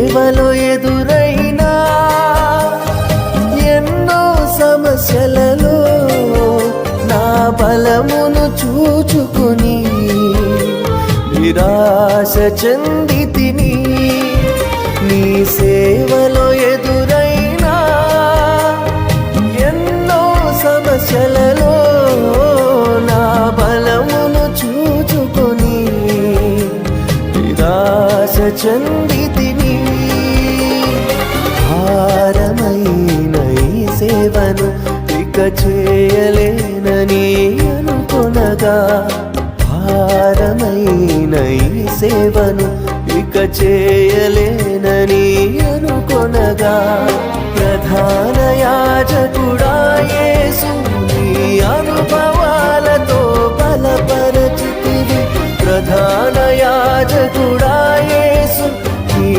సేవలో ఎదురైనా ఎన్నో సమస్యలలో నా బలమును చూచుకుని నిరాశ చెందితిని. నీ సేవలో ఎదురైనా ఎన్నో సమస్యలలో నా బలమును చూచుకొని నిరాశ చెందితిని. భారమైన ఈ సేవను ఇక చేయలేనని అనుకొనగా, భారమైన ఈ సేవను ఇక చేయలేనని అనుకొనగా, ప్రధాన యాజకుడా యేసు నీ అనుభవాలతో బలపరచితివి. ప్రధాన యాజకుడా యేసు నీ